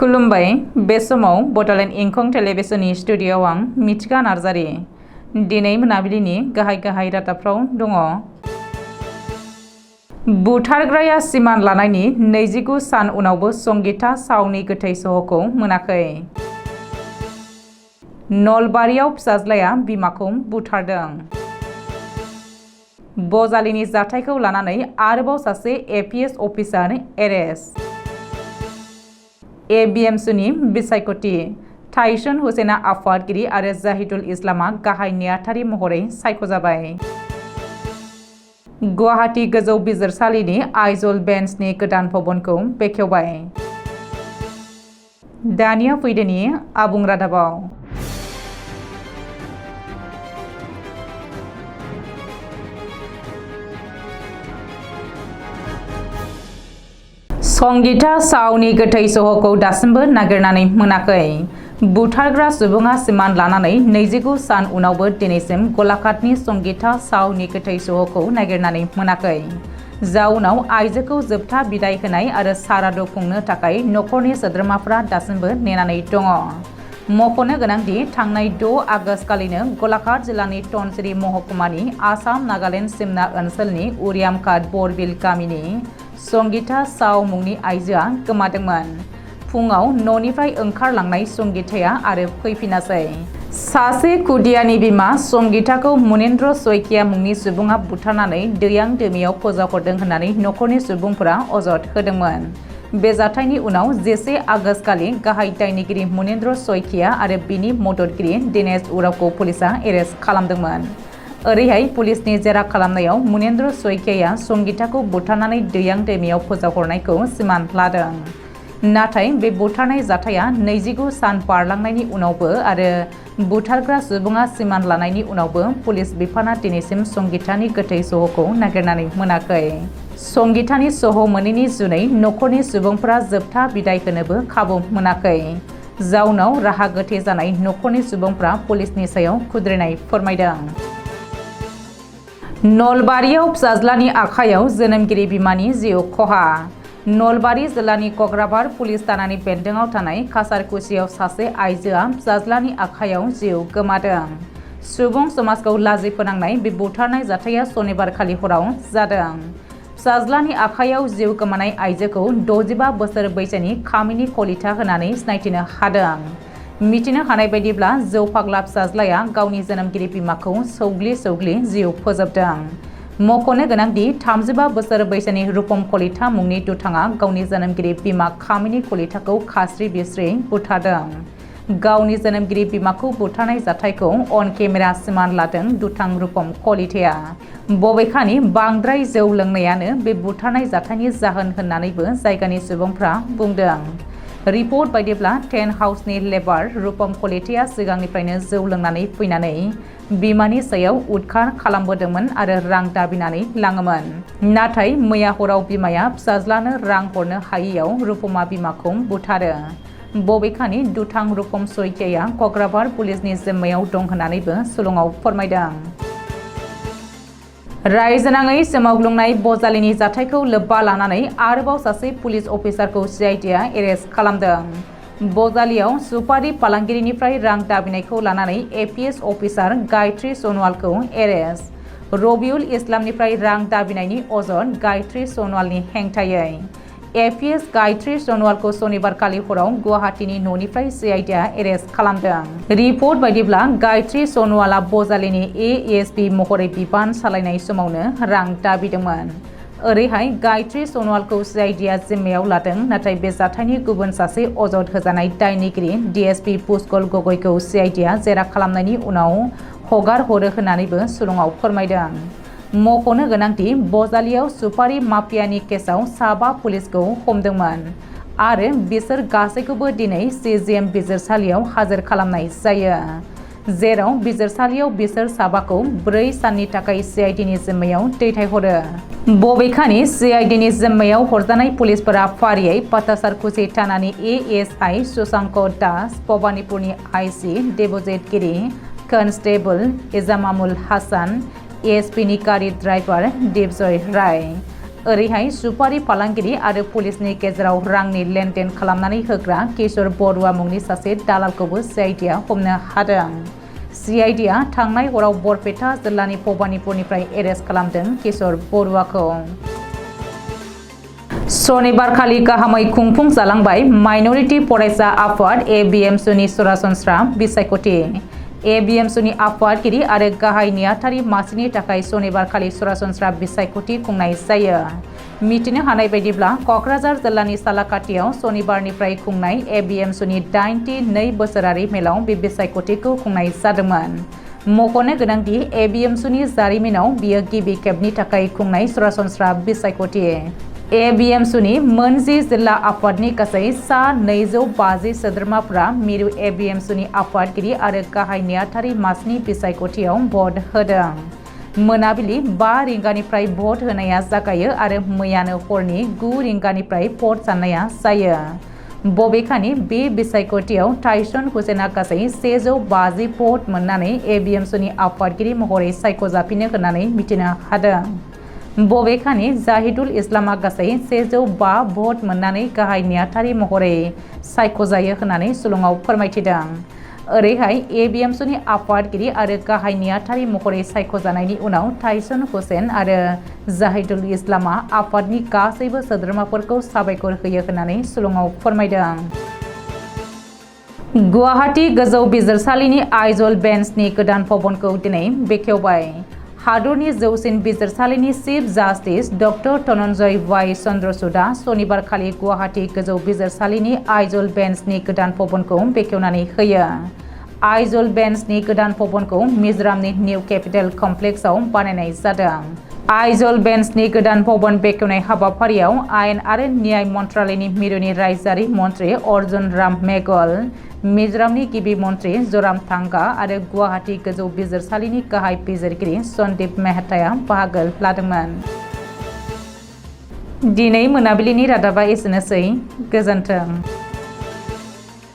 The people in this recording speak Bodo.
खुलुमबाय बे समाव बडोलेण्ड इंखं टेलिभिजननि स्टुडिय'आव आं मिथिका नार्जारि दिनै मोनाबिलिनि गाहाय रादाबफ्राव दङ। बुथारग्राया सिमान लानायनि 29 सान उनावबो संगीता सावनि गोथै सहखौ मोनाखै। नलबारियाव फिसाज्लाया बिमाखौ बुथारदों। बजालिनि जाथायखौ लानानै आरोबाव सासे एपिएस अफिसार एरेस्ट। एबिएमसुनि बिसायख'थि टाइसन हुसेना आफादगिरि आरो जाहिदुल इस्लामा गाहाय नेहाथारि महरै सायख'जाबाय। गुवाहाटी गोजौ बिजिरसालिनि आइजल बेन्चनि गोदान भबनखौ बेखेवबाय। दानिया फैदोनि आबुं रादाबाव। संगीता सावनि गोथै सहखौ दासिमबो नागिरनानै मोनाखै। बुथारग्रा सुबुङा सिमान लानानै 29 सान उनावबो दिनैसिम गलाघाटनि संगीता सावनि गोथै सहखौ नागिरनानै मोनाखै। जाउनाव आइजोखौ जोबथा बिदाय होनाय आरो सारादु खुंनो थाखाय नखरनि सोद्रोमाफोरा दासिमबो नेनानै दङ। मख'नो गोनांदि थांनाय 6 आगस्त खालिनो गलाघाट जिल्लानि टनसिरि महकुमानि आसाम नागालेण्ड सिमना ओनसोलनि उरियामघाट बरबिल गामिनि संगीता साव मुंनि आइजोआ गोमादोंमोन। फुङाव न'निफ्राय ओंखारलांनाय संगीताया आरो फैफिनासै। सासे खुदियानि बिमा संगीताखौ मुनेन्द्र सयकिया मुंनि सुबुङा बुथारनानै दैयां दैमायाव फोजावहरदों होननानै नखरनि सुबुंफोरा अजद होदोंमोन। बे जाथायनि उनाव 11 आगस्त खालि गाहाय दायनिगिरि मुनेन्द्र सयकिया आरो बिनि मददगिरि दिनेश उरावखौ पुलिसआ एरेस्ट खालामदोंमोन। ओरैहाय पुलिसनि जेरा खालामनायाव मुनेन्द्र सयकियाया संगीताखौ बुथारनानै दैयां दैमायाव फोजावहरनायखौ सिमान लादों। नाथाय बे बुथारनाय जाथाया 29 सान बारलांनायनि उनावबो आरो बुथारग्रा सुबुङा सिमान लानायनि उनावबो पुलिस बिफाना दिनैसिम संगीतानि गोथै सहखौ नागिरनानै मोनाखै। संगीतानि सह मोनैनि जुनै नखरनि सुबुंफोरा जोबथा बिदाय होनोबो खाबु मोनाखै। जाउनाव राहा गोथे जानाय नखरनि सुबुंफोरा पुलिसनि सायाव खुद्रिनाय फोरमायदों। नलबारियाव फिसाज्लानि आखायाव जोनोमगिरि बिमानि जिउ खहा। नलबारि जिल्लानि कग्राबार पुलिस थानानि बेन्दोङाव थानाय कासारकुसियाव सासे आइजोआ फिसाज्लानि आखायाव जिउ गोमादों। सुबुं समाजखौ लाजि फोनांनाय बे बुथारनाय जाथाया सनिबारखालि हराव जादों। फिसाज्लानि आखायाव जिउ गोमानाय आइजोखौ 65 बोसोर बैसोनि खामिनि कलिता होनानै सिनायथिनो हादों। मिथिनो हानाय बायदिब्ला जौ फाग्ला फिसाज्लाया गावनि जोनोमगिरि बिमाखौ सौग्लि जिउ फोजोबदों। मख'नो गोनांदि 35 बोसोर बैसोनि रुपम कलिता मुंनि दुथाङा गावनि जोनोमगिरि बिमा खामिनि कलिताखौ खास्रि बिस्रि बुथारदों। गावनि जोनोमगिरि बिमाखौ बुथारनाय जाथायखौ अन केमेरा सिमान लादों दुथां रुपम कलिताया। बबेखानि बांद्राय जौ लोंनायानो बे बुथारनाय जाथायनि जाहोन होननानैबो जायगानि सुबुंफ्रा बुंदों। रिपर्ट बायदिब्ला टेन्ट हाउसनि लेबार रुपम कलिताया सिगांनिफ्रायनो जौ लोंनानै फैनानै बिमानि सायाव उदखार खालामबोदोंमोन आरो रां दाबिनानै लाङोमोन। नाथाय मैया हराव बिमाया फिसाज्लानो रां हरनो हायैयाव रुपमा बिमाखौ बुथारो। बबेखानि दुथां रुपम सयकियाया कग्राबार पुलिसनि जिम्मायाव दं होननानैबो सुलुङाव फोरमायदों। रायजोनाङै सोमावग्लुंनाय बजालिनि जाथायखौ लोब्बा लानानै आरोबाव सासे पुलिस अफिसारखौ सिआइडिआ एरेस्ट खालामदों। बजालियाव सुपारि फालांगिरिनिफ्राय रां दाबिनायखौ लानानै एपिएस अफिसार गायत्री सनवालखौ एरेस्ट। रबिउल इस्लामनिफ्राय रां दाबिनायनि अजद गायत्री सनवालनि हेंथायै। एपिएस गायत्री सनवालखौ सनिबारखालि हराव गुवाहाटीनि न'निफ्राय सिआइडिआ एरेस्ट खालामदों। रिपर्ट बायदिब्ला गायत्री सनवालआ बजालिनि एएसपि महरै बिबान सालायनाय समावनो रां दाबिदोंमोन। ओरैहाय गायत्री सनवालखौ सिआइडिआ जिम्मायाव लादों। नाथाय बे जाथायनि गुबुन सासे अजद होजानाय दायनिगिरि डीएसपि पुष्कल गगैखौ सिआइडिआ जेरा खालामनायनि उनाव हगार हरो होननानैबो सुलुङाव फोरमायदों। मख'नो गोनांदि बजालियाव सुपारि माफियानि केसआव 7 पुलिसखौ हमदोंमोन आरो बिसोर गासैखौबो दिनै सिजिएम बिजिरसालियाव हाजिर खालामनाय जायो। जेराव बिजिरसालियाव बिसोर 7खौ 4 साननि थाखाय सिआइडिनि जिम्मायाव दैथायहरो। बबेखानि सिआइडिनि जिम्मायाव हरजानाय पुलिसफोरा फारियै पातासारकुसि थानानि एएसआइ सुशांक दास, भबानिपुरनि आइसि देबजित गिरि, कनस्टेबल इजामामुल हासान, एएसपिनि गारि ड्राइभार दिपजय राय ओरैहाय सुपारि फालांगिरि आरो पुलिसनि गेजेराव रांनि लेनदेन खालामनानै होग्रा किशोर बरुवा मुंनि सासे दालालखौबो CIDआ हमनो हादों। CIDआ थांनाय हराव बरपेटा जिल्लानि भबानिपुरनिफ्राय एरेस्ट खालामदों किशोर बरुवाखौ। शनिबारखालि गाहामै खुंफुं जालांबाय माइनरिटि फरायसा आफाद ABMSUनि सरासनस्रा बिसायख'थि। ABMSUनि आफादगिरि आरो गाहाय नेहाथारि मासिनि थाखाय शनिबारखालि सरासनस्रा बिसायख'थि खुंनाय जायो। मिथिनो हानाय बायदिब्ला क'क्राझार जिल्लानि सालाकाटियाव शनिबारनिफ्राय खुंनाय ABMSUनि 82 बोसोरारि मेलाव बे बिसायख'थिखौ खुंनाय जादोंमोन। मख'नो गोनांदि ABMSUनि जारिमिनाव बियो गिबि खेबनि थाखाय खुंनाय सरासनस्रा बिसायख'थि। ABMSUनि मोन10 जिल्ला आफादनि गासै सा 250 सोद्रोमाफोरा मिरु ABMSUनि आफादगिरि आरो गाहाय नेहाथारि मासिनि बिसायख'थियाव भट होदों। मोनाबिलि 5 रिंगानिफ्राय भट होनाया जागायो आरो मैयानो हरनि 9 रिंगानिफ्राय भट साननाया जायो। बबेखानि बे बिसायख'थियाव टाइसन हुसेना गासै 150 भट मोननानै ABMSUनि आफादगिरि महरै सायख'जाफिनो होननानै मिथिनो हादों। बबेखानि जाहिदुल इस्लामआ गासै 105 भट मोननानै गाहाय नेहाथारि महरै सायख'जायो होननानै सुलुङाव फोरमायथिदों। ओरैहाय ABMSUनि आफादगिरि आरो गाहाय नेहाथारि महरै सायख'जानायनि उनाव टाइसन हुसेन आरो जाहिदुल इस्लामआ आफादनि गासैबो सोद्रोमाफोरखौ साबायखर होयो होननानै सुलुङाव फोरमायदों। गुवाहाटी गोजौ बिजिरसालिनि आइजल बेन्चनि गोदान भवनखौ दिनै बेखेवबाय। हादरनि जौसिन बिजिरसालिनि चिफ जास्टिस डक्टर धनन्जय वाई चन्द्रचूडआ शनिबारखालि गुवाहाटी गोजौ बिजिरसालिनि आइजल बेन्चनि गोदान भवनखौ बेखेवनानै होयो। आइजल बेन्चनि गोदान भवनखौ मिजोरामनि निउ केपिटेल कमप्लेक्सआव बानायनाय जादों। आइजल बेन्चनि गोदान भवन बेखेवनाय हाबाफारियाव आयेन आरो न्याय मन्त्रालयनि मिरुनि रायजोआरि मन्थ्रि अर्जुन राम मेघवाल, मिजोरामनि गिबि मन्थ्रि ज'रामथांगा आरो गुवाहाटी गोजौ बिजिरसालिनि गाहाय बिजिरगिरि सन्दीप मेहताया बाहागो लादोंमोन। दिनै मोनाबिलिनि रादाबा एसेनोसै। गोजोन्थों।